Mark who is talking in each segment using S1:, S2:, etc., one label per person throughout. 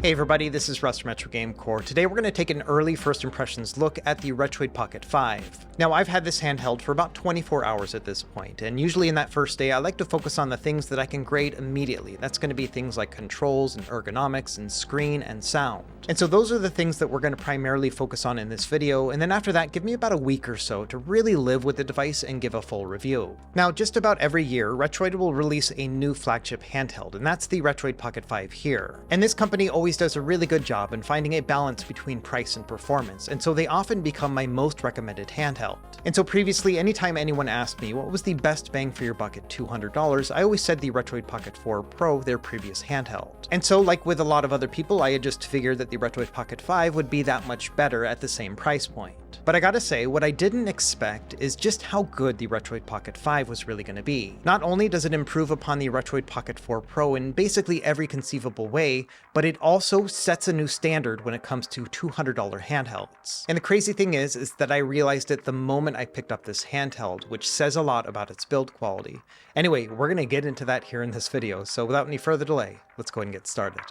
S1: Hey everybody, this is Russ from Retro Game Core. Today we're going to take an early first impressions look at the Retroid Pocket 5. Now I've had this handheld for about 24 hours at this point, and usually in that first day I like to focus on the things that I can grade immediately. That's going to be things like controls and ergonomics and screen and sound. And so those are the things that we're going to primarily focus on in this video, and then after that give me about a week or so to really live with the device and give a full review. Now just about every year Retroid will release a new flagship handheld, and that's the Retroid Pocket 5 here. And this company always does a really good job in finding a balance between price and performance, and so they often become my most recommended handheld. And so previously, anytime anyone asked me what was the best bang for your buck at $200, I always said the Retroid Pocket 4 Pro, their previous handheld. And so like with a lot of other people, I had just figured that the Retroid Pocket 5 would be that much better at the same price point. But I gotta say, what I didn't expect is just how good the Retroid Pocket 5 was really going to be. Not only does it improve upon the Retroid Pocket 4 Pro in basically every conceivable way, but it also sets a new standard when it comes to $200 handhelds. And the crazy thing is that I realized it the moment I picked up this handheld, which says a lot about its build quality. Anyway, we're gonna get into that here in this video, so without any further delay, let's go ahead and get started.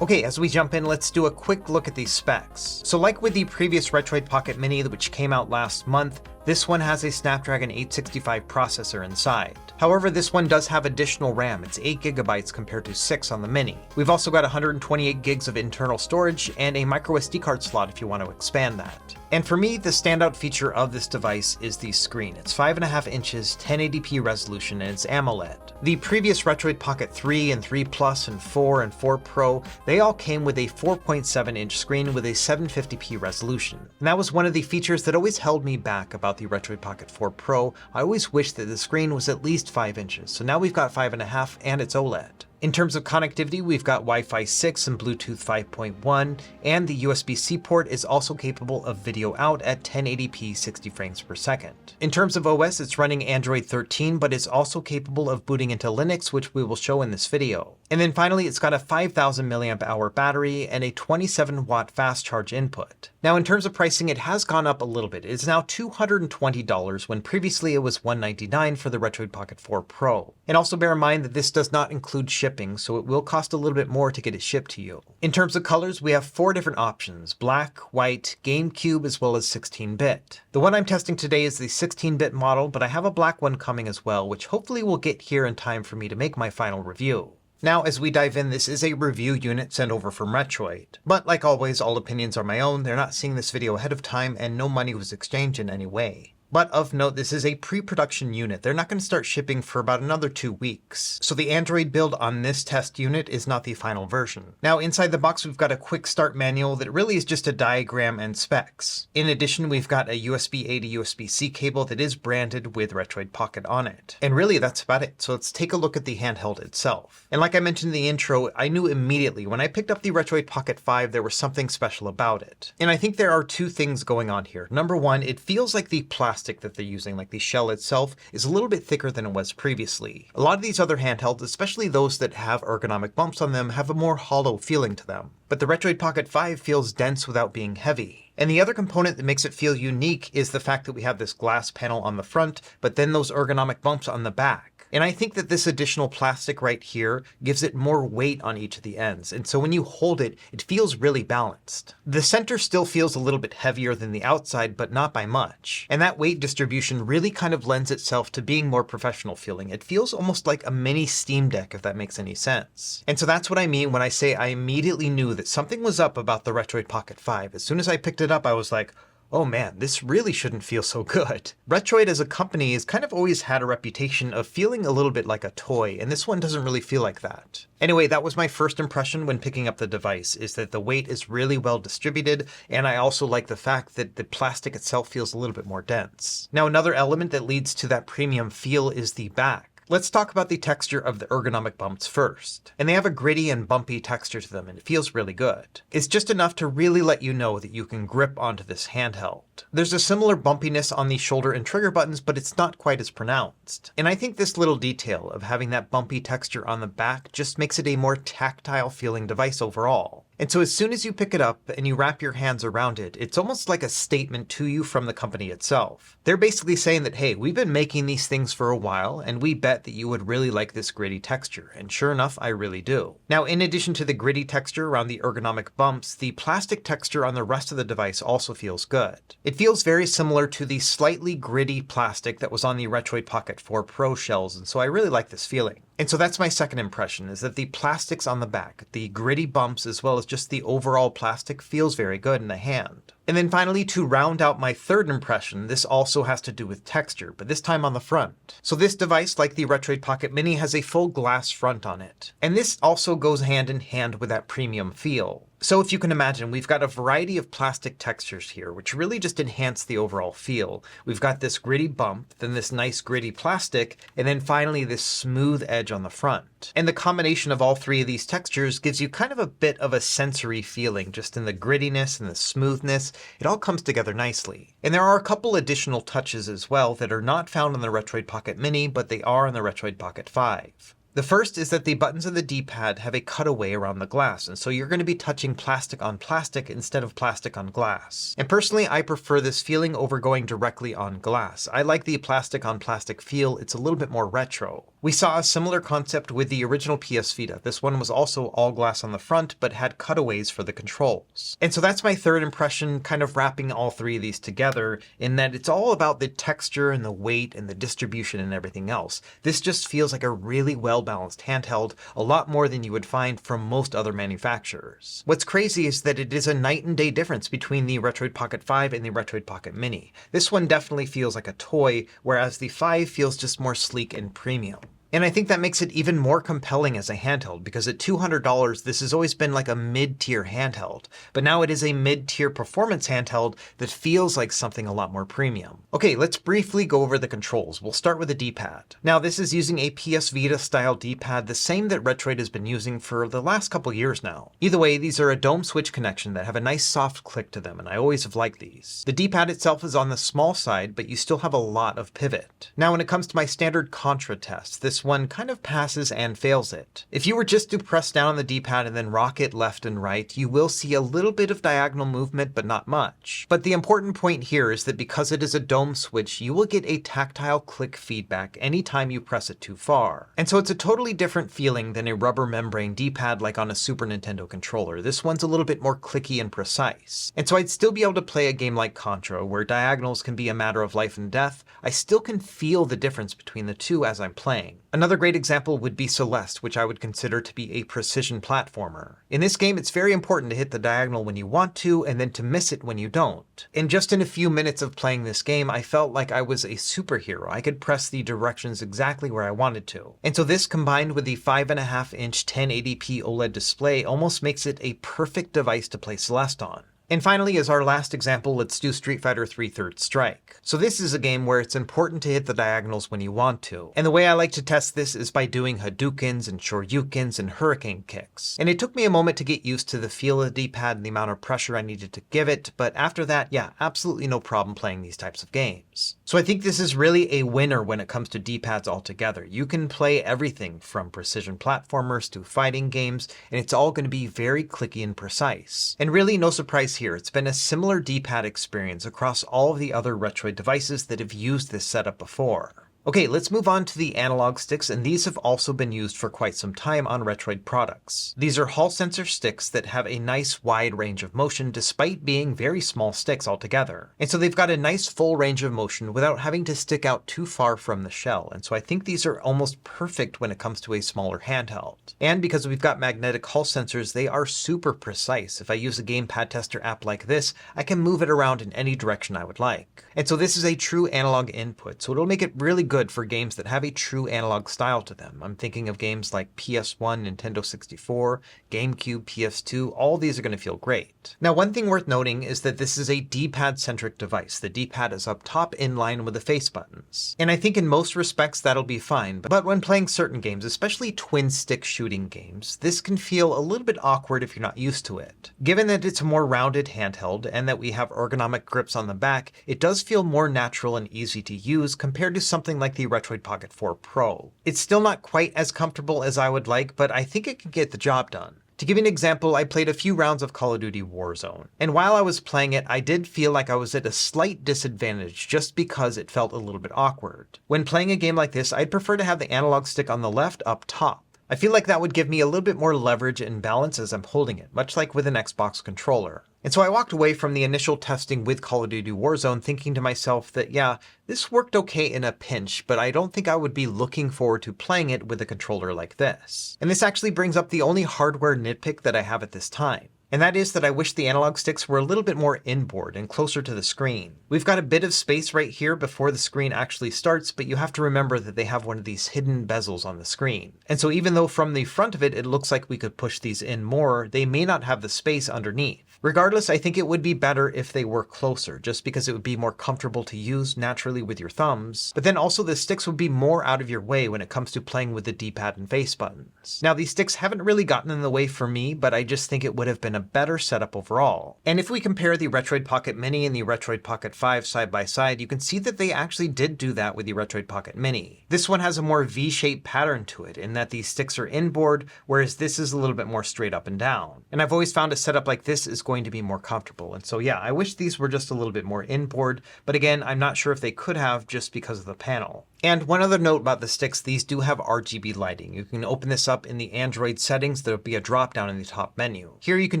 S1: Okay, as we jump in, let's do a quick look at these specs. So like with the previous Retroid Pocket Mini, which came out last month, this one has a Snapdragon 865 processor inside. However, this one does have additional RAM. It's 8 GB compared to 6 on the Mini. We've also got 128 gigs of internal storage and a microSD card slot if you want to expand that. And for me, the standout feature of this device is the screen. It's 5.5 inches, 1080p resolution, and it's AMOLED. The previous Retroid Pocket 3 and 3 Plus and 4 and 4 Pro, they all came with a 4.7 inch screen with a 750p resolution. And that was one of the features that always held me back about the Retroid Pocket 4 Pro. I always wished that the screen was at least 5 inches. So now we've got 5.5 and it's OLED. In terms of connectivity, we've got Wi-Fi 6 and Bluetooth 5.1, and the USB-C port is also capable of video out at 1080p 60 frames per second. In terms of OS, it's running Android 13, but it's also capable of booting into Linux, which we will show in this video. And then finally, it's got a 5,000 milliamp hour battery and a 27 watt fast charge input. Now, in terms of pricing, it has gone up a little bit. It's now $220 when previously it was $199 for the Retroid Pocket 4 Pro. And also bear in mind that this does not include shipping, so it will cost a little bit more to get it shipped to you. In terms of colors, we have 4 different options: black, white, GameCube, as well as 16-bit. The one I'm testing today is the 16-bit model, but I have a black one coming as well, which hopefully will get here in time for me to make my final review. Now, as we dive in, this is a review unit sent over from Retroid. But like always, all opinions are my own. They're not seeing this video ahead of time, and no money was exchanged in any way. But of note, this is a pre-production unit. They're not going to start shipping for about another 2 weeks. So the Android build on this test unit is not the final version. Now inside the box, we've got a quick start manual that really is just a diagram and specs. In addition, we've got a USB-A to USB-C cable that is branded with Retroid Pocket on it. And really that's about it. So let's take a look at the handheld itself. And like I mentioned in the intro, I knew immediately when I picked up the Retroid Pocket 5, there was something special about it. And I think there are 2 things going on here. Number one, it feels like the plastic that they're using, like the shell itself, is a little bit thicker than it was previously. A lot of these other handhelds, especially those that have ergonomic bumps on them, have a more hollow feeling to them. But the Retroid Pocket 5 feels dense without being heavy. And the other component that makes it feel unique is the fact that we have this glass panel on the front, but then those ergonomic bumps on the back. And I think that this additional plastic right here gives it more weight on each of the ends. And so when you hold it, it feels really balanced. The center still feels a little bit heavier than the outside, but not by much. And that weight distribution really kind of lends itself to being more professional feeling. It feels almost like a mini Steam Deck, if that makes any sense. And so that's what I mean when I say I immediately knew that something was up about the Retroid Pocket 5. As soon as I picked it up, I was like, oh man, this really shouldn't feel so good. Retroid as a company has kind of always had a reputation of feeling a little bit like a toy, and this one doesn't really feel like that. Anyway, that was my first impression when picking up the device, is that the weight is really well distributed, and I also like the fact that the plastic itself feels a little bit more dense. Now, another element that leads to that premium feel is the back. Let's talk about the texture of the ergonomic bumps first. And they have a gritty and bumpy texture to them, and it feels really good. It's just enough to really let you know that you can grip onto this handheld. There's a similar bumpiness on the shoulder and trigger buttons, but it's not quite as pronounced. And I think this little detail of having that bumpy texture on the back just makes it a more tactile feeling device overall. And so as soon as you pick it up and you wrap your hands around it, it's almost like a statement to you from the company itself. They're basically saying that, hey, we've been making these things for a while, and we bet that you would really like this gritty texture. And sure enough, I really do. Now, in addition to the gritty texture around the ergonomic bumps, the plastic texture on the rest of the device also feels good. It feels very similar to the slightly gritty plastic that was on the Retroid Pocket 4 Pro shells, and so I really like this feeling. And so that's my second impression, is that the plastics on the back, the gritty bumps as well as just the overall plastic, feels very good in the hand. And then finally, to round out my third impression, this also has to do with texture, but this time on the front. So this device, like the Retroid Pocket Mini, has a full glass front on it. And this also goes hand in hand with that premium feel. So if you can imagine, we've got a variety of plastic textures here, which really just enhance the overall feel. We've got this gritty bump, then this nice gritty plastic, and then finally this smooth edge on the front. And the combination of all three of these textures gives you kind of a bit of a sensory feeling, just in the grittiness and the smoothness. It all comes together nicely. And there are a couple additional touches as well that are not found on the Retroid Pocket Mini, but they are on the Retroid Pocket 5. The first is that the buttons of the D-pad have a cutaway around the glass, and so you're going to be touching plastic on plastic instead of plastic on glass. And personally, I prefer this feeling over going directly on glass. I like the plastic on plastic feel. It's a little bit more retro. We saw a similar concept with the original PS Vita. This one was also all glass on the front, but had cutaways for the controls. And so that's my third impression, kind of wrapping all three of these together, in that it's all about the texture and the weight and the distribution and everything else. This just feels like a really well-balanced handheld, a lot more than you would find from most other manufacturers. What's crazy is that it is a night and day difference between the Retroid Pocket 5 and the Retroid Pocket Mini. This one definitely feels like a toy, whereas the 5 feels just more sleek and premium. And I think that makes it even more compelling as a handheld, because at $200, this has always been like a mid-tier handheld, but now it is a mid-tier performance handheld that feels like something a lot more premium. Okay, let's briefly go over the controls. We'll start with the D-pad. Now, this is using a PS Vita style D-pad, the same that Retroid has been using for the last couple years now. Either way, these are a dome switch connection that have a nice soft click to them, and I always have liked these. The D-pad itself is on the small side, but you still have a lot of pivot. Now, when it comes to my standard Contra test, this one kind of passes and fails it. If you were just to press down on the D-pad and then rock it left and right, you will see a little bit of diagonal movement, but not much. But the important point here is that because it is a dome switch, you will get a tactile click feedback anytime you press it too far. And so it's a totally different feeling than a rubber membrane D-pad like on a Super Nintendo controller. This one's a little bit more clicky and precise. And so I'd still be able to play a game like Contra, where diagonals can be a matter of life and death. I still can feel the difference between the two as I'm playing. Another great example would be Celeste, which I would consider to be a precision platformer. In this game, it's very important to hit the diagonal when you want to, and then to miss it when you don't. And just in a few minutes of playing this game, I felt like I was a superhero. I could press the directions exactly where I wanted to. And so this, combined with the 5.5-inch 1080p OLED display, almost makes it a perfect device to play Celeste on. And finally, as our last example, let's do Street Fighter 3 Third Strike. So this is a game where it's important to hit the diagonals when you want to. And the way I like to test this is by doing Hadoukens and Shoryukens and Hurricane kicks. And it took me a moment to get used to the feel of the D-pad and the amount of pressure I needed to give it, but after that, yeah, absolutely no problem playing these types of games. So I think this is really a winner when it comes to D-pads altogether. You can play everything from precision platformers to fighting games, and it's all going to be very clicky and precise. And really, no surprise here, it's been a similar D-pad experience across all of the other Retroid devices that have used this setup before. Okay, let's move on to the analog sticks, and these have also been used for quite some time on Retroid products. These are Hall sensor sticks that have a nice wide range of motion despite being very small sticks altogether. And so they've got a nice full range of motion without having to stick out too far from the shell, and so I think these are almost perfect when it comes to a smaller handheld. And because we've got magnetic Hall sensors, they are super precise. If I use a gamepad tester app like this, I can move it around in any direction I would like. And so this is a true analog input, so it'll make it really good for games that have a true analog style to them. I'm thinking of games like PS1, Nintendo 64, GameCube, PS2, all these are going to feel great. Now, one thing worth noting is that this is a D-pad centric device. The D-pad is up top in line with the face buttons. And I think in most respects that'll be fine, but when playing certain games, especially twin stick shooting games, this can feel a little bit awkward if you're not used to it. Given that it's a more rounded handheld and that we have ergonomic grips on the back, it does feel more natural and easy to use compared to something like the Retroid Pocket 4 Pro. It's still not quite as comfortable as I would like, but I think it can get the job done. To give you an example, I played a few rounds of Call of Duty Warzone, and while I was playing it, I did feel like I was at a slight disadvantage just because it felt a little bit awkward. When playing a game like this, I'd prefer to have the analog stick on the left up top. I feel like that would give me a little bit more leverage and balance as I'm holding it, much like with an Xbox controller. And so I walked away from the initial testing with Call of Duty Warzone thinking to myself that yeah, this worked okay in a pinch, but I don't think I would be looking forward to playing it with a controller like this. And this actually brings up the only hardware nitpick that I have at this time. And that is that I wish the analog sticks were a little bit more inboard and closer to the screen. We've got a bit of space right here before the screen actually starts, but you have to remember that they have one of these hidden bezels on the screen. And so even though from the front of it, it looks like we could push these in more, they may not have the space underneath. Regardless, I think it would be better if they were closer, just because it would be more comfortable to use naturally with your thumbs, but then also the sticks would be more out of your way when it comes to playing with the D-pad and face buttons. Now these sticks haven't really gotten in the way for me, but I just think it would have been a better setup overall. And if we compare the Retroid Pocket Mini and the Retroid Pocket 5 side by side, you can see that they actually did do that with the Retroid Pocket Mini. This one has a more V-shaped pattern to it in that these sticks are inboard, whereas this is a little bit more straight up and down. And I've always found a setup like this is going to be more comfortable. And so yeah, I wish these were just a little bit more inboard, but again, I'm not sure if they could have just because of the panel. And one other note about the sticks, these do have RGB lighting. You can open this up in the Android settings. There'll be a drop down in the top menu. Here you can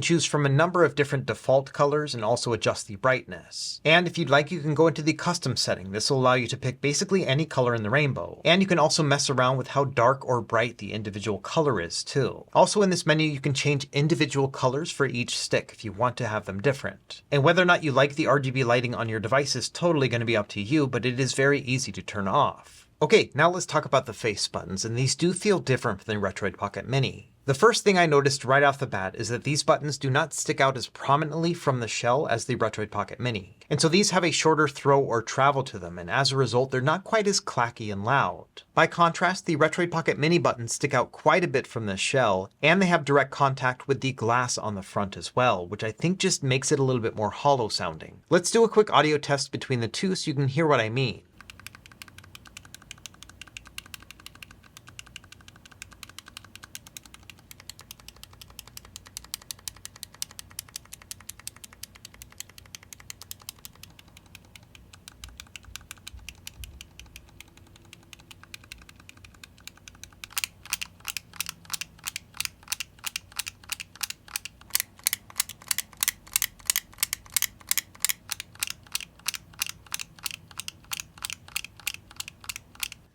S1: choose from a number of different default colors and also adjust the brightness. And if you'd like, you can go into the custom setting. This will allow you to pick basically any color in the rainbow. And you can also mess around with how dark or bright the individual color is too. Also in this menu, you can change individual colors for each stick if you want to have them different. And whether or not you like the RGB lighting on your device is totally going to be up to you, but it is very easy to turn off. Okay, now let's talk about the face buttons, and these do feel different from the Retroid Pocket Mini. The first thing I noticed right off the bat is that these buttons do not stick out as prominently from the shell as the Retroid Pocket Mini. And so these have a shorter throw or travel to them, and as a result, they're not quite as clacky and loud. By contrast, the Retroid Pocket Mini buttons stick out quite a bit from the shell, and they have direct contact with the glass on the front as well, which I think just makes it a little bit more hollow sounding. Let's do a quick audio test between the two so you can hear what I mean.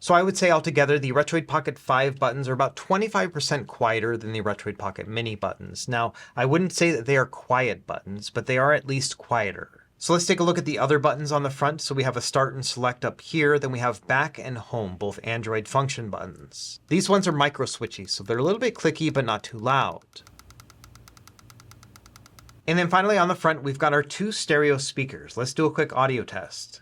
S1: So I would say altogether, the Retroid Pocket 5 buttons are about 25% quieter than the Retroid Pocket Mini buttons. Now, I wouldn't say that they are quiet buttons, but they are at least quieter. So let's take a look at the other buttons on the front. So we have a start and select up here, then we have back and home, both Android function buttons. These ones are micro switchy, so they're a little bit clicky, but not too loud. And then finally on the front, we've got our two stereo speakers. Let's do a quick audio test.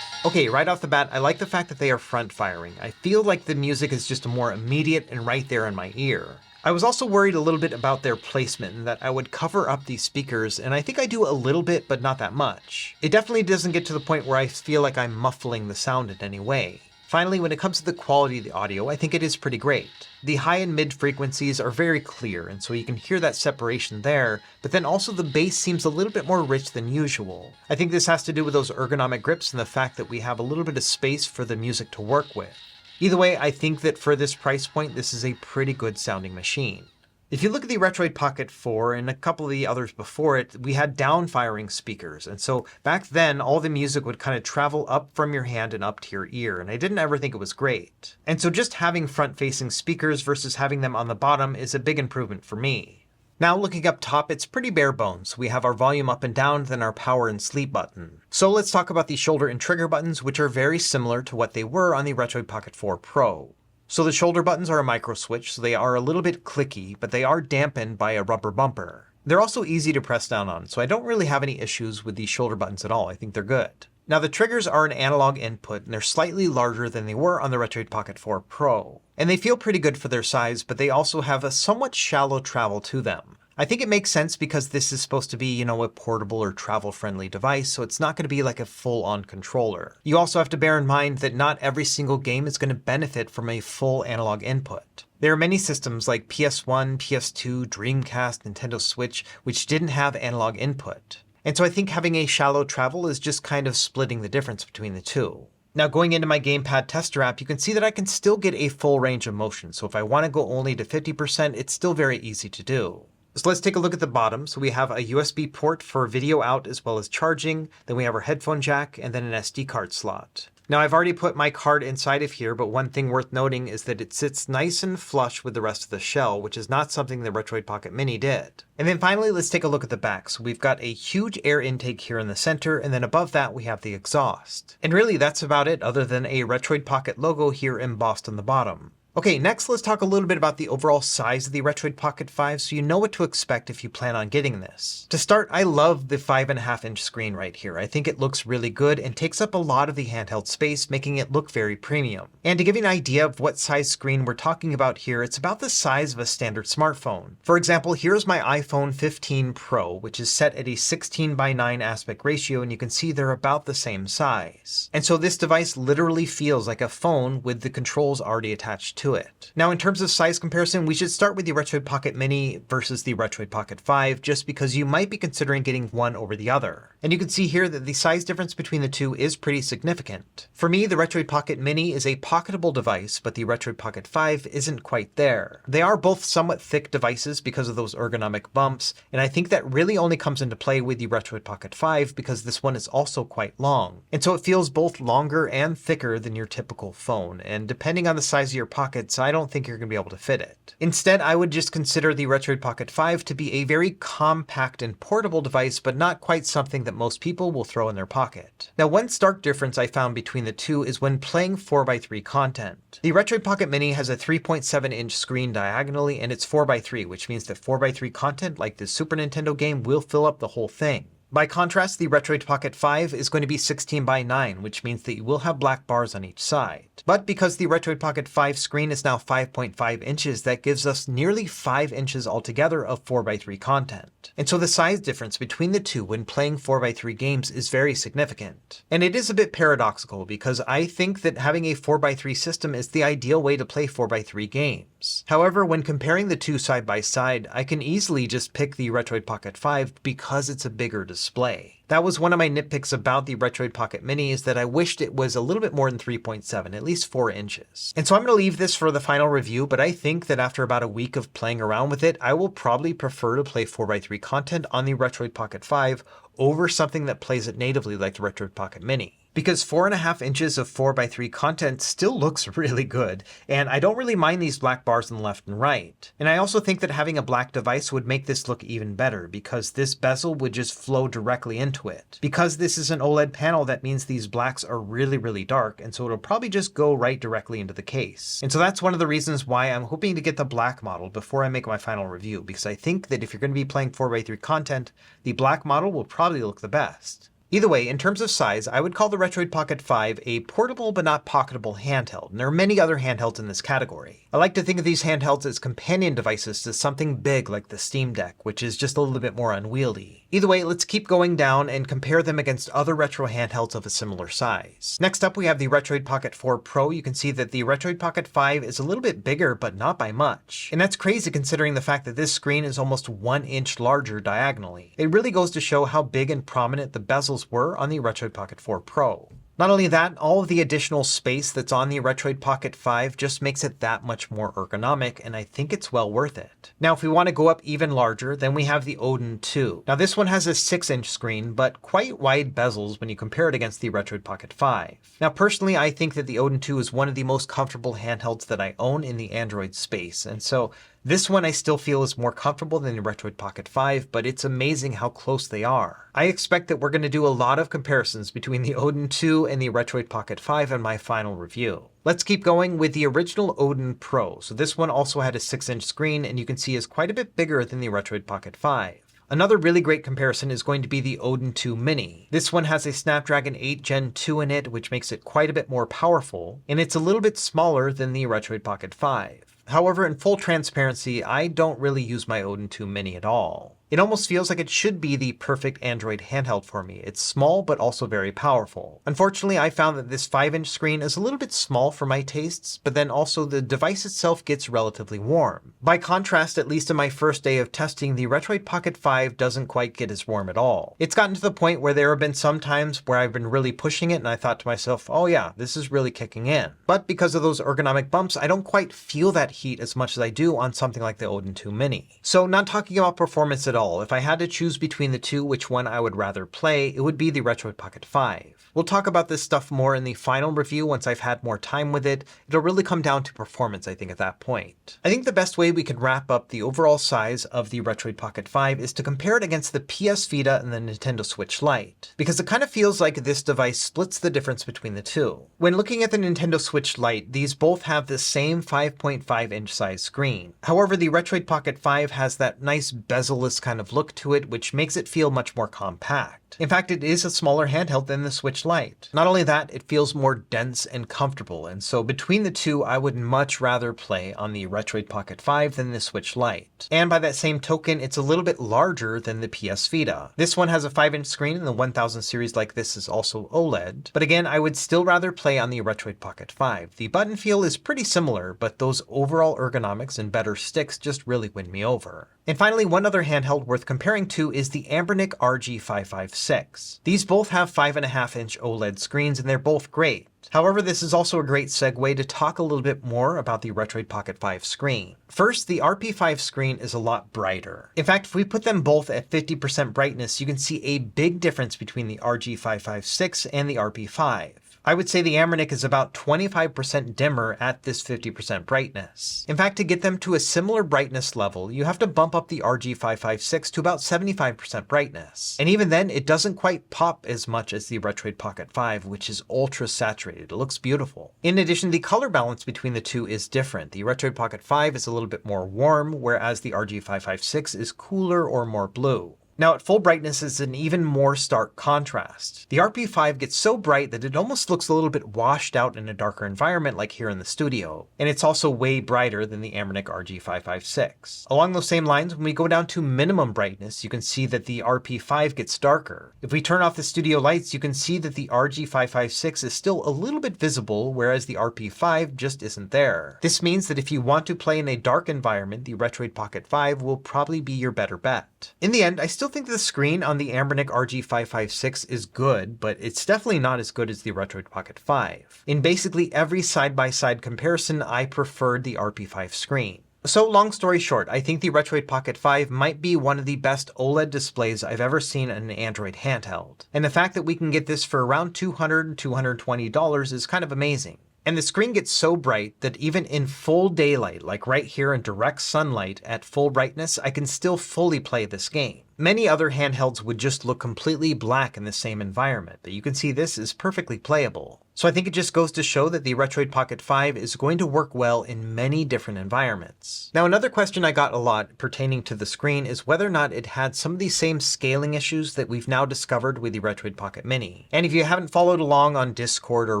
S1: Okay, right off the bat, I like the fact that they are front firing. I feel like the music is just more immediate and right there in my ear. I was also worried a little bit about their placement and that I would cover up these speakers, and I think I do a little bit, but not that much. It definitely doesn't get to the point where I feel like I'm muffling the sound in any way. Finally, when it comes to the quality of the audio, I think it is pretty great. The high and mid frequencies are very clear, and so you can hear that separation there, but then also the bass seems a little bit more rich than usual. I think this has to do with those ergonomic grips and the fact that we have a little bit of space for the music to work with. Either way, I think that for this price point, this is a pretty good sounding machine. If you look at the Retroid Pocket 4 and a couple of the others before it, we had down-firing speakers. And so back then, all the music would kind of travel up from your hand and up to your ear. And I didn't ever think it was great. And so just having front-facing speakers versus having them on the bottom is a big improvement for me. Now looking up top, it's pretty bare bones. We have our volume up and down, then our power and sleep button. So let's talk about the shoulder and trigger buttons, which are very similar to what they were on the Retroid Pocket 4 Pro. So the shoulder buttons are a micro switch, so they are a little bit clicky, but they are dampened by a rubber bumper. They're also easy to press down on, so I don't really have any issues with these shoulder buttons at all. I think they're good. Now the triggers are an analog input and they're slightly larger than they were on the Retroid Pocket 4 Pro. And they feel pretty good for their size, but they also have a somewhat shallow travel to them. I think it makes sense because this is supposed to be, a portable or travel-friendly device, so it's not going to be like a full-on controller. You also have to bear in mind that not every single game is going to benefit from a full analog input. There are many systems like PS1, PS2, Dreamcast, Nintendo Switch, which didn't have analog input. And so I think having a shallow travel is just kind of splitting the difference between the two. Now going into my gamepad tester app, you can see that I can still get a full range of motion. So if I want to go only to 50%, it's still very easy to do. So let's take a look at the bottom. So we have a USB port for video out as well as charging. Then we have our headphone jack and then an SD card slot. Now I've already put my card inside of here, but one thing worth noting is that it sits nice and flush with the rest of the shell, which is not something the Retroid Pocket Mini did. And then finally, let's take a look at the back. So we've got a huge air intake here in the center, and then above that we have the exhaust. And really that's about it, other than a Retroid Pocket logo here embossed on the bottom. Okay, next let's talk a little bit about the overall size of the Retroid Pocket 5 so you know what to expect if you plan on getting this. To start, I love the 5.5-inch screen right here. I think it looks really good and takes up a lot of the handheld space, making it look very premium. And to give you an idea of what size screen we're talking about here, it's about the size of a standard smartphone. For example, here's my iPhone 15 Pro, which is set at a 16:9 aspect ratio, and you can see they're about the same size. And so this device literally feels like a phone with the controls already attached to it. Now in terms of size comparison, we should start with the Retroid Pocket Mini versus the Retroid Pocket 5, just because you might be considering getting one over the other. And you can see here that the size difference between the two is pretty significant. For me, the Retroid Pocket Mini is a pocketable device, but the Retroid Pocket 5 isn't quite there. They are both somewhat thick devices because of those ergonomic bumps, and I think that really only comes into play with the Retroid Pocket 5 because this one is also quite long. And so it feels both longer and thicker than your typical phone, and depending on the size of your pocket, I don't think you're going to be able to fit it. Instead, I would just consider the Retroid Pocket 5 to be a very compact and portable device, but not quite something that most people will throw in their pocket. Now, one stark difference I found between the two is when playing 4x3 content. The Retroid Pocket Mini has a 3.7-inch screen diagonally, and it's 4x3, which means that 4x3 content like this Super Nintendo game will fill up the whole thing. By contrast, the Retroid Pocket 5 is going to be 16:9, which means that you will have black bars on each side. But because the Retroid Pocket 5 screen is now 5.5 inches, that gives us nearly 5 inches altogether of 4x3 content. And so the size difference between the two when playing 4x3 games is very significant. And it is a bit paradoxical because I think that having a 4x3 system is the ideal way to play 4x3 games. However, when comparing the two side by side, I can easily just pick the Retroid Pocket 5 because it's a bigger display. That was one of my nitpicks about the Retroid Pocket Mini, is that I wished it was a little bit more than 3.7, at least 4 inches. And so I'm going to leave this for the final review, but I think that after about a week of playing around with it, I will probably prefer to play 4x3 content on the Retroid Pocket 5 over something that plays it natively like the Retroid Pocket Mini. Because 4.5 inches of 4x3 content still looks really good, and I don't really mind these black bars on the left and right. And I also think that having a black device would make this look even better, because this bezel would just flow directly into it. Because this is an OLED panel, that means these blacks are really dark, and so it'll probably just go right directly into the case. And so that's one of the reasons why I'm hoping to get the black model before I make my final review, because I think that if you're going to be playing 4x3 content, the black model will probably look the best. Either way, in terms of size, I would call the Retroid Pocket 5 a portable but not pocketable handheld, and there are many other handhelds in this category. I like to think of these handhelds as companion devices to something big like the Steam Deck, which is just a little bit more unwieldy. Either way, let's keep going down and compare them against other retro handhelds of a similar size. Next up, we have the Retroid Pocket 4 Pro. You can see that the Retroid Pocket 5 is a little bit bigger, but not by much. And that's crazy considering the fact that this screen is almost 1 inch larger diagonally. It really goes to show how big and prominent the bezels were on the Retroid Pocket 4 Pro. Not only that, all of the additional space that's on the Retroid Pocket 5 just makes it that much more ergonomic, and I think it's well worth it. Now, if we want to go up even larger, then we have the Odin 2. Now, this one has a 6-inch screen, but quite wide bezels when you compare it against the Retroid Pocket 5. Now, personally, I think that the Odin 2 is one of the most comfortable handhelds that I own in the Android space, and so this one I still feel is more comfortable than the Retroid Pocket 5, but it's amazing how close they are. I expect that we're going to do a lot of comparisons between the Odin 2 and the Retroid Pocket 5 in my final review. Let's keep going with the original Odin Pro. So this one also had a 6-inch screen, and you can see is quite a bit bigger than the Retroid Pocket 5. Another really great comparison is going to be the Odin 2 Mini. This one has a Snapdragon 8 Gen 2 in it, which makes it quite a bit more powerful, and it's a little bit smaller than the Retroid Pocket 5. However, in full transparency, I don't really use my Odin 2 Mini at all. It almost feels like it should be the perfect Android handheld for me. It's small, but also very powerful. Unfortunately, I found that this 5-inch screen is a little bit small for my tastes, but then also the device itself gets relatively warm. By contrast, at least in my first day of testing, the Retroid Pocket 5 doesn't quite get as warm at all. It's gotten to the point where there have been some times where I've been really pushing it and I thought to myself, oh yeah, this is really kicking in. But because of those ergonomic bumps, I don't quite feel that heat as much as I do on something like the Odin 2 Mini. So not talking about performance at all, if I had to choose between the two which one I would rather play, it would be the Retroid Pocket 5. We'll talk about this stuff more in the final review once I've had more time with it. It'll really come down to performance, I think, at that point. I think the best way we could wrap up the overall size of the Retroid Pocket 5 is to compare it against the PS Vita and the Nintendo Switch Lite, because it kind of feels like this device splits the difference between the two. When looking at the Nintendo Switch Lite, these both have the same 5.5-inch size screen. However, the Retroid Pocket 5 has that nice bezel-less kind of look to it, which makes it feel much more compact. In fact, it is a smaller handheld than the Switch Lite. Not only that, it feels more dense and comfortable, and so between the two, I would much rather play on the Retroid Pocket 5 than the Switch Lite. And by that same token, it's a little bit larger than the PS Vita. This one has a 5-inch screen, and the 1000 series like this is also OLED. But again, I would still rather play on the Retroid Pocket 5. The button feel is pretty similar, but those overall ergonomics and better sticks just really win me over. And finally, one other handheld worth comparing to is the Anbernic RG556. These both have 5.5-inch OLED screens, and they're both great. However, this is also a great segue to talk a little bit more about the Retroid Pocket 5 screen. First, the RP5 screen is a lot brighter. In fact, if we put them both at 50% brightness, you can see a big difference between the RG556 and the RP5. I would say the Anbernic is about 25% dimmer at this 50% brightness. In fact, to get them to a similar brightness level, you have to bump up the RG556 to about 75% brightness. And even then, it doesn't quite pop as much as the Retroid Pocket 5, which is ultra saturated. It looks beautiful. In addition, the color balance between the two is different. The Retroid Pocket 5 is a little bit more warm, whereas the RG556 is cooler or more blue. Now at full brightness it's an even more stark contrast. The RP5 gets so bright that it almost looks a little bit washed out in a darker environment like here in the studio. And it's also way brighter than the Anbernic RG556. Along those same lines, when we go down to minimum brightness, you can see that the RP5 gets darker. If we turn off the studio lights, you can see that the RG556 is still a little bit visible, whereas the RP5 just isn't there. This means that if you want to play in a dark environment, the Retroid Pocket 5 will probably be your better bet. In the end, I still think the screen on the Anbernic RG556 is good, but it's definitely not as good as the Retroid Pocket 5. In basically every side-by-side comparison, I preferred the RP5 screen. So long story short, I think the Retroid Pocket 5 might be one of the best OLED displays I've ever seen in an Android handheld. And the fact that we can get this for around $200 to $220 is kind of amazing. And the screen gets so bright that even in full daylight, like right here in direct sunlight at full brightness, I can still fully play this game. Many other handhelds would just look completely black in the same environment, but you can see this is perfectly playable. So I think it just goes to show that the Retroid Pocket 5 is going to work well in many different environments. Now another question I got a lot pertaining to the screen is whether or not it had some of these same scaling issues that we've now discovered with the Retroid Pocket Mini. And if you haven't followed along on Discord or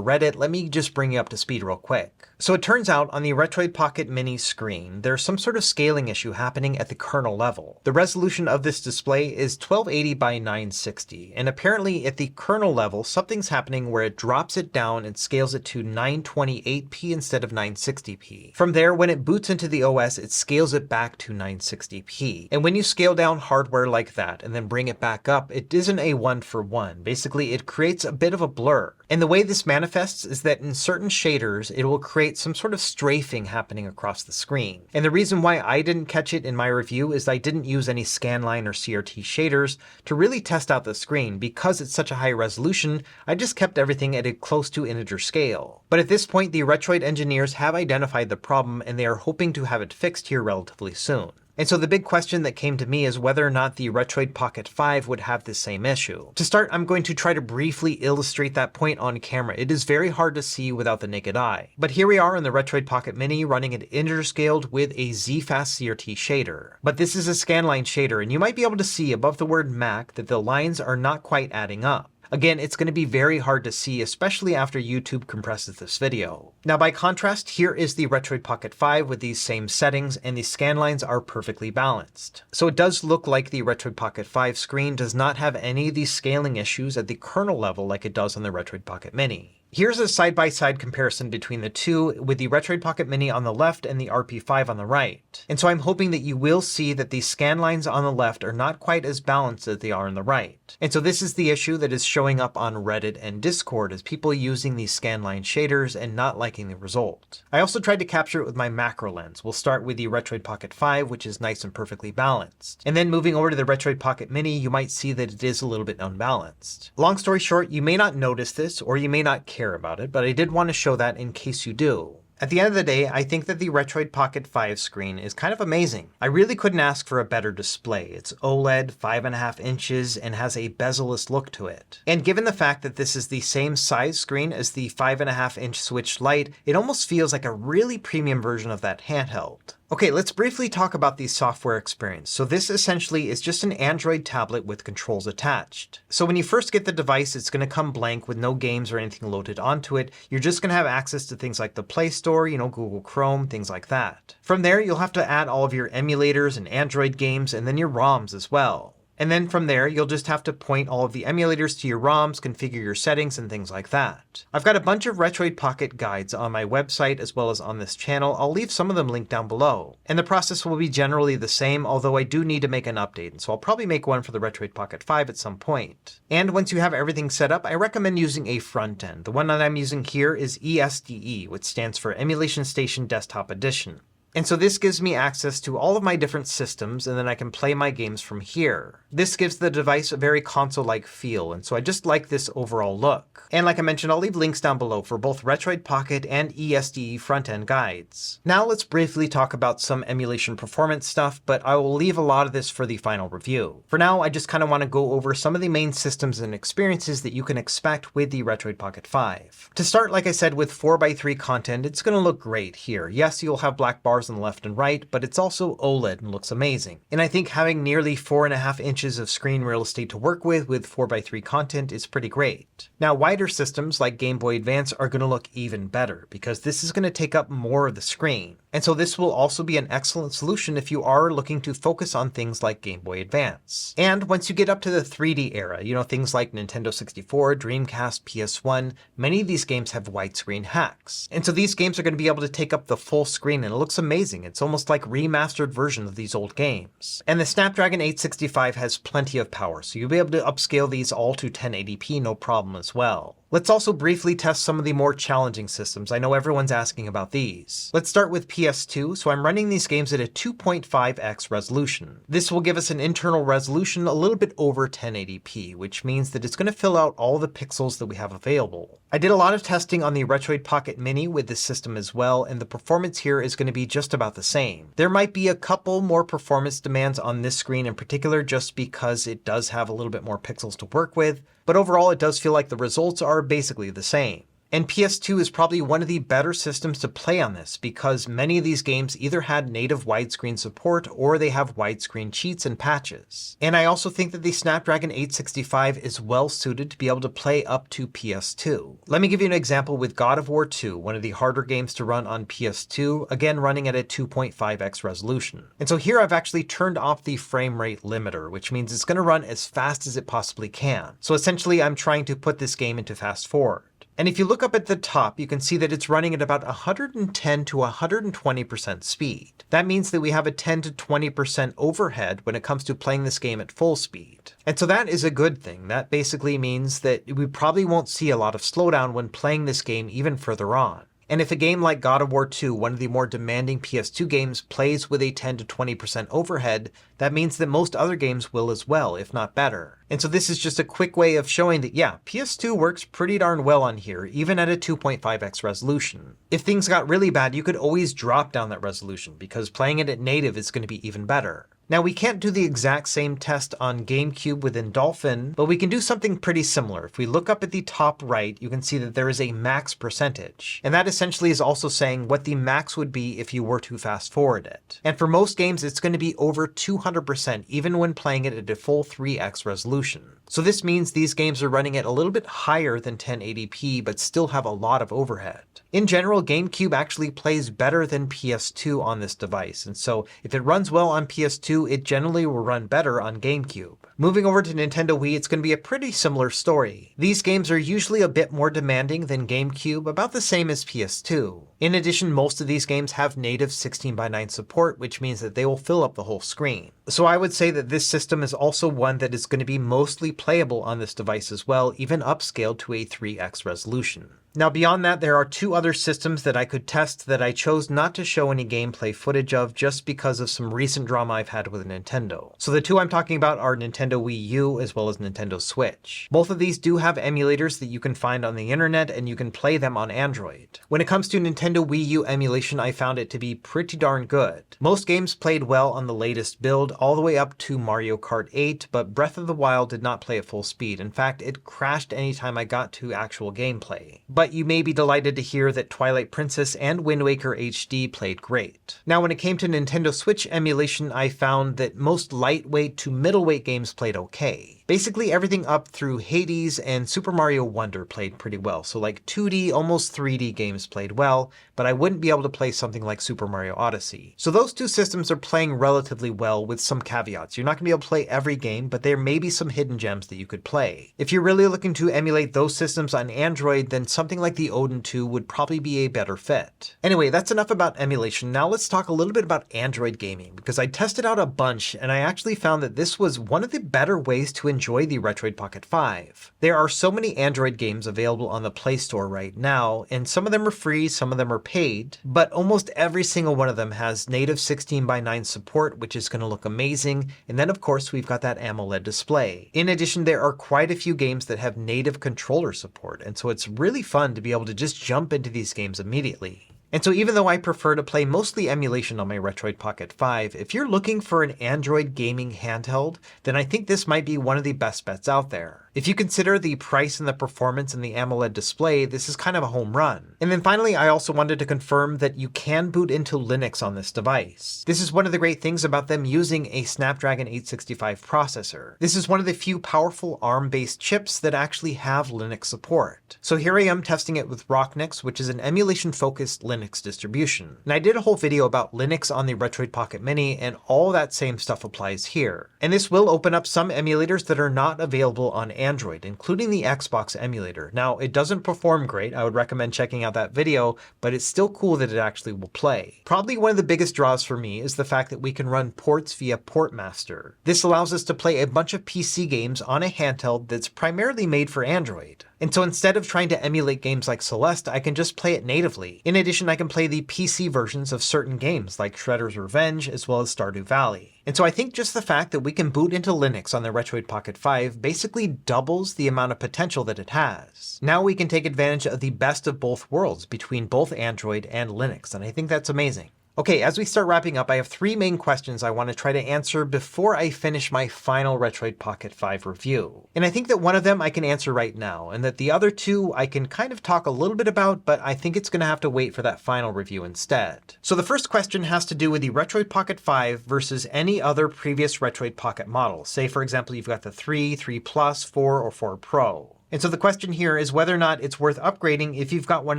S1: Reddit, let me just bring you up to speed real quick. So it turns out on the Retroid Pocket Mini screen, there's some sort of scaling issue happening at the kernel level. The resolution of this display is 1280 by 960, and apparently at the kernel level, something's happening where it drops it down and scales it to 928p instead of 960p. From there, when it boots into the OS, it scales it back to 960p. And when you scale down hardware like that and then bring it back up, it isn't a one-for-one. Basically, it creates a bit of a blur. And the way this manifests is that in certain shaders, it will create some sort of strafing happening across the screen. And the reason why I didn't catch it in my review is I didn't use any scanline or CRT shaders to really test out the screen. Because it's such a high resolution, I just kept everything at a close to integer scale. But at this point, the Retroid engineers have identified the problem and they are hoping to have it fixed here relatively soon. And so the big question that came to me is whether or not the Retroid Pocket 5 would have the same issue. To start, I'm going to try to briefly illustrate that point on camera. It is very hard to see without the naked eye. But here we are in the Retroid Pocket Mini running it interscaled with a Z-Fast CRT shader. But this is a scanline shader, and you might be able to see above the word Mac that the lines are not quite adding up. Again, it's going to be very hard to see, especially after YouTube compresses this video. Now, by contrast, here is the Retroid Pocket 5 with these same settings, and the scan lines are perfectly balanced. So it does look like the Retroid Pocket 5 screen does not have any of these scaling issues at the kernel level like it does on the Retroid Pocket Mini. Here's a side-by-side comparison between the two, with the Retroid Pocket Mini on the left and the RP5 on the right. And so I'm hoping that you will see that the scan lines on the left are not quite as balanced as they are on the right. And so this is the issue that is showing up on Reddit and Discord, as people using these scanline shaders and not liking the result. I also tried to capture it with my macro lens. We'll start with the Retroid Pocket 5, which is nice and perfectly balanced. And then moving over to the Retroid Pocket Mini, you might see that it is a little bit unbalanced. Long story short, you may not notice this, or you may not care about it, but I did want to show that in case you do. At the end of the day, I think that the Retroid Pocket 5 screen is kind of amazing. I really couldn't ask for a better display. It's OLED, 5.5 inches, and has a bezel-less look to it. And given the fact that this is the same size screen as the 5.5 inch Switch Lite, it almost feels like a really premium version of that handheld. Okay, let's briefly talk about the software experience. So this essentially is just an Android tablet with controls attached. So when you first get the device, it's going to come blank with no games or anything loaded onto it. You're just going to have access to things like the Play Store, Google Chrome, things like that. From there, you'll have to add all of your emulators and Android games, and then your ROMs as well. And then from there, you'll just have to point all of the emulators to your ROMs, configure your settings, and things like that. I've got a bunch of Retroid Pocket guides on my website as well as on this channel. I'll leave some of them linked down below. And the process will be generally the same, although I do need to make an update, and so I'll probably make one for the Retroid Pocket 5 at some point. And once you have everything set up, I recommend using a front end. The one that I'm using here is ESDE, which stands for Emulation Station Desktop Edition. And so this gives me access to all of my different systems, and then I can play my games from here. This gives the device a very console-like feel, and so I just like this overall look. And like I mentioned, I'll leave links down below for both Retroid Pocket and ESDE front-end guides. Now let's briefly talk about some emulation performance stuff, but I will leave a lot of this for the final review. For now, I just kind of want to go over some of the main systems and experiences that you can expect with the Retroid Pocket 5. To start, like I said, with 4x3 content, it's going to look great here. Yes, you'll have black bars on the left and right, but it's also OLED and looks amazing. And I think having nearly 4.5 inches of screen real estate to work with 4x3 content is pretty great. Now, wider systems like Game Boy Advance are going to look even better, because this is going to take up more of the screen. And so this will also be an excellent solution if you are looking to focus on things like Game Boy Advance. And once you get up to the 3D era, things like Nintendo 64, Dreamcast, PS1, many of these games have widescreen hacks. And so these games are going to be able to take up the full screen, and it looks amazing. It's almost like remastered versions of these old games. And the Snapdragon 865 has plenty of power, so you'll be able to upscale these all to 1080p no problem as well. Let's also briefly test some of the more challenging systems. I know everyone's asking about these. Let's start with PS2. So I'm running these games at a 2.5x resolution. This will give us an internal resolution a little bit over 1080p, which means that it's going to fill out all the pixels that we have available. I did a lot of testing on the Retroid Pocket Mini with this system as well, and the performance here is going to be just about the same. There might be a couple more performance demands on this screen in particular, just because it does have a little bit more pixels to work with, but overall it does feel like the results are basically the same. And PS2 is probably one of the better systems to play on this, because many of these games either had native widescreen support or they have widescreen cheats and patches. And I also think that the Snapdragon 865 is well suited to be able to play up to PS2. Let me give you an example with God of War 2, one of the harder games to run on PS2, again running at a 2.5x resolution. And so here I've actually turned off the frame rate limiter, which means it's going to run as fast as it possibly can. So essentially I'm trying to put this game into fast forward. And if you look up at the top, you can see that it's running at about 110 to 120% speed. That means that we have a 10 to 20% overhead when it comes to playing this game at full speed. And so that is a good thing. That basically means that we probably won't see a lot of slowdown when playing this game even further on. And if a game like God of War 2, one of the more demanding PS2 games, plays with a 10 to 20% overhead, that means that most other games will as well, if not better. And so this is just a quick way of showing that yeah, PS2 works pretty darn well on here, even at a 2.5x resolution. If things got really bad, you could always drop down that resolution, because playing it at native is going to be even better. Now, we can't do the exact same test on GameCube within Dolphin, but we can do something pretty similar. If we look up at the top right, you can see that there is a max percentage. And that essentially is also saying what the max would be if you were to fast forward it. And for most games, it's going to be over 200%, even when playing it at a full 3x resolution. So this means these games are running at a little bit higher than 1080p, but still have a lot of overhead. In general, GameCube actually plays better than PS2 on this device, and so if it runs well on PS2, it generally will run better on GameCube. Moving over to Nintendo Wii, it's going to be a pretty similar story. These games are usually a bit more demanding than GameCube, about the same as PS2. In addition, most of these games have native 16:9 support, which means that they will fill up the whole screen. So I would say that this system is also one that is going to be mostly playable on this device as well, even upscaled to a 3x resolution. Now beyond that, there are two other systems that I could test that I chose not to show any gameplay footage of just because of some recent drama I've had with Nintendo. So the two I'm talking about are Nintendo Wii U as well as Nintendo Switch. Both of these do have emulators that you can find on the internet and you can play them on Android. When it comes to Nintendo Wii U emulation, I found it to be pretty darn good. Most games played well on the latest build, all the way up to Mario Kart 8, but Breath of the Wild did not play at full speed. In fact, it crashed anytime I got to actual gameplay. But you may be delighted to hear that Twilight Princess and Wind Waker HD played great. Now, when it came to Nintendo Switch emulation, I found that most lightweight to middleweight games played okay. Basically everything up through Hades and Super Mario Wonder played pretty well. So like 2D, almost 3D games played well, but I wouldn't be able to play something like Super Mario Odyssey. So those two systems are playing relatively well with some caveats. You're not going to be able to play every game, but there may be some hidden gems that you could play. If you're really looking to emulate those systems on Android, then something like the Odin 2 would probably be a better fit. Anyway, that's enough about emulation. Now let's talk a little bit about Android gaming, because I tested out a bunch and I actually found that this was one of the better ways to enjoy the Retroid Pocket 5. There are so many Android games available on the Play Store right now, and some of them are free, some of them are paid, but almost every single one of them has native 16:9 support, which is going to look amazing, and then of course we've got that AMOLED display. In addition, there are quite a few games that have native controller support, and so it's really fun to be able to just jump into these games immediately. And so even though I prefer to play mostly emulation on my Retroid Pocket 5, if you're looking for an Android gaming handheld, then I think this might be one of the best bets out there. If you consider the price and the performance and the AMOLED display, this is kind of a home run. And then finally, I also wanted to confirm that you can boot into Linux on this device. This is one of the great things about them using a Snapdragon 865 processor. This is one of the few powerful ARM-based chips that actually have Linux support. So here I am testing it with Rocknix, which is an emulation-focused Linux distribution. And I did a whole video about Linux on the Retroid Pocket Mini, and all that same stuff applies here. And this will open up some emulators that are not available on Android, including the Xbox emulator. Now, it doesn't perform great. I would recommend checking out that video, but it's still cool that it actually will play. Probably one of the biggest draws for me is the fact that we can run ports via Portmaster. This allows us to play a bunch of PC games on a handheld that's primarily made for Android. And so instead of trying to emulate games like Celeste, I can just play it natively. In addition, I can play the PC versions of certain games like Shredder's Revenge as well as Stardew Valley. And so I think just the fact that we can boot into Linux on the Retroid Pocket 5 basically doubles the amount of potential that it has. Now we can take advantage of the best of both worlds between both Android and Linux, and I think that's amazing. Okay, as we start wrapping up, I have three main questions I want to try to answer before I finish my final Retroid Pocket 5 review. And I think that one of them I can answer right now, and that the other two I can kind of talk a little bit about, but I think it's going to have to wait for that final review instead. So the first question has to do with the Retroid Pocket 5 versus any other previous Retroid Pocket model. Say, for example, you've got the 3, 3 Plus, 4, or 4 Pro. And so the question here is whether or not it's worth upgrading if you've got one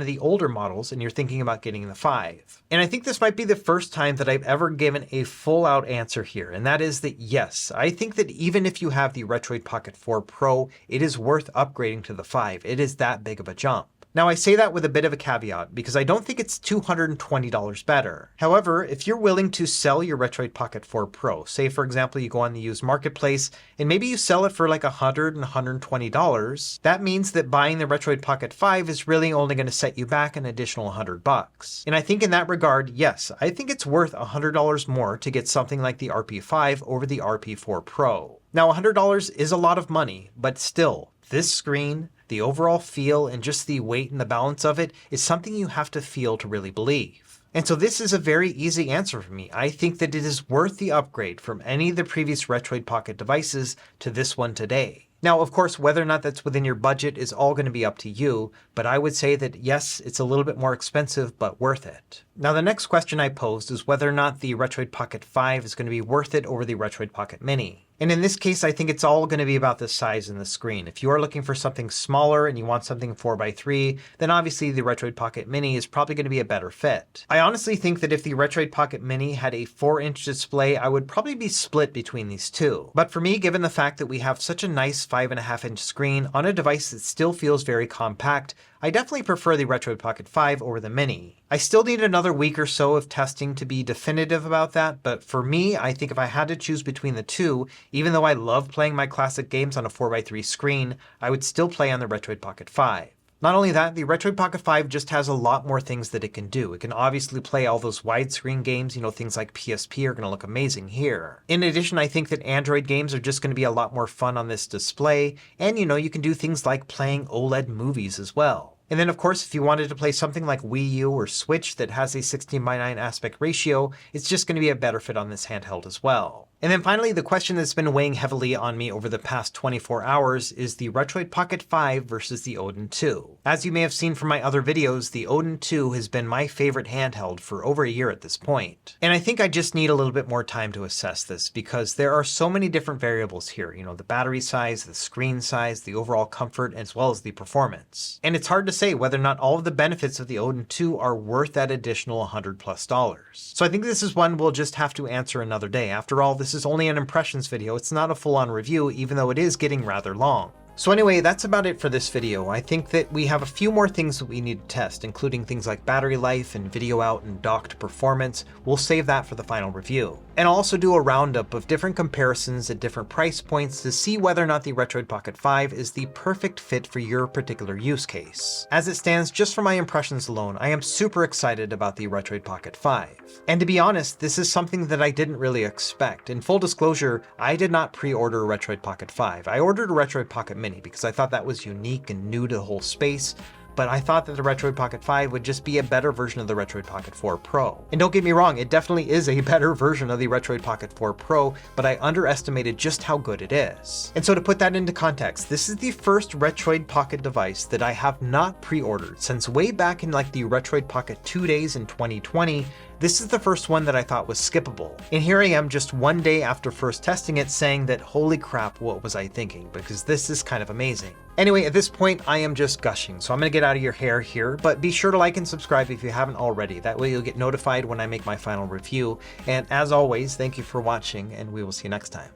S1: of the older models and you're thinking about getting the 5. And I think this might be the first time that I've ever given a full out answer here, and that is that yes, I think that even if you have the Retroid Pocket 4 Pro, it is worth upgrading to the 5. It is that big of a jump. Now I say that with a bit of a caveat because I don't think it's $220 better. However, if you're willing to sell your Retroid Pocket 4 Pro, say for example you go on the used marketplace and maybe you sell it for like $100 and $120, that means that buying the Retroid Pocket 5 is really only going to set you back an additional $100. And I think in that regard, yes, I think it's worth $100 more to get something like the RP5 over the RP4 Pro. Now $100 is a lot of money, but still, this screen, the overall feel, and just the weight and the balance of it is something you have to feel to really believe. And so this is a very easy answer for me. I think that it is worth the upgrade from any of the previous Retroid Pocket devices to this one today. Now, of course, whether or not that's within your budget is all going to be up to you, but I would say that yes, it's a little bit more expensive, but worth it. Now, the next question I posed is whether or not the Retroid Pocket 5 is going to be worth it over the Retroid Pocket Mini. And in this case, I think it's all going to be about the size and the screen. If you are looking for something smaller and you want something 4x3, then obviously the Retroid Pocket Mini is probably going to be a better fit. I honestly think that if the Retroid Pocket Mini had a 4-inch display, I would probably be split between these two. But for me, given the fact that we have such a nice 5.5-inch screen on a device that still feels very compact, I definitely prefer the Retroid Pocket 5 over the Mini. I still need another week or so of testing to be definitive about that, but for me, I think if I had to choose between the two, even though I love playing my classic games on a 4x3 screen, I would still play on the Retroid Pocket 5. Not only that, the Retroid Pocket 5 just has a lot more things that it can do. It can obviously play all those widescreen games, things like PSP are going to look amazing here. In addition, I think that Android games are just going to be a lot more fun on this display, and you can do things like playing OLED movies as well. And then of course, if you wanted to play something like Wii U or Switch that has a 16:9 aspect ratio, it's just going to be a better fit on this handheld as well. And then finally, the question that's been weighing heavily on me over the past 24 hours is the Retroid Pocket 5 versus the Odin 2. As you may have seen from my other videos, the Odin 2 has been my favorite handheld for over a year at this point. And I think I just need a little bit more time to assess this because there are so many different variables here. The battery size, the screen size, the overall comfort, as well as the performance. And it's hard to say whether or not all of the benefits of the Odin 2 are worth that additional $100+. So I think this is one we'll just have to answer another day. After all, this is only an impressions video. It's not a full-on review, even though it is getting rather long. So anyway, that's about it for this video. I think that we have a few more things that we need to test, including things like battery life and video out and docked performance. We'll save that for the final review. And I'll also do a roundup of different comparisons at different price points to see whether or not the Retroid Pocket 5 is the perfect fit for your particular use case. As it stands, just from my impressions alone, I am super excited about the Retroid Pocket 5. And to be honest, this is something that I didn't really expect. In full disclosure, I did not pre-order a Retroid Pocket 5. I ordered a Retroid Pocket Mini because I thought that was unique and new to the whole space, but I thought that the Retroid Pocket 5 would just be a better version of the Retroid Pocket 4 Pro. And don't get me wrong, it definitely is a better version of the Retroid Pocket 4 Pro, but I underestimated just how good it is. And so to put that into context, this is the first Retroid Pocket device that I have not pre-ordered since way back in like the Retroid Pocket 2 days in 2020. This is the first one that I thought was skippable. And here I am just one day after first testing it saying that holy crap, what was I thinking? Because this is kind of amazing. Anyway, at this point, I am just gushing, so I'm gonna get out of your hair here, but be sure to like and subscribe if you haven't already. That way you'll get notified when I make my final review. And as always, thank you for watching, and we will see you next time.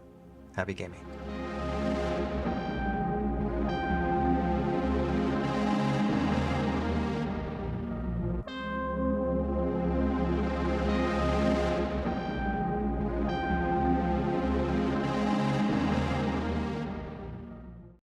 S1: Happy gaming.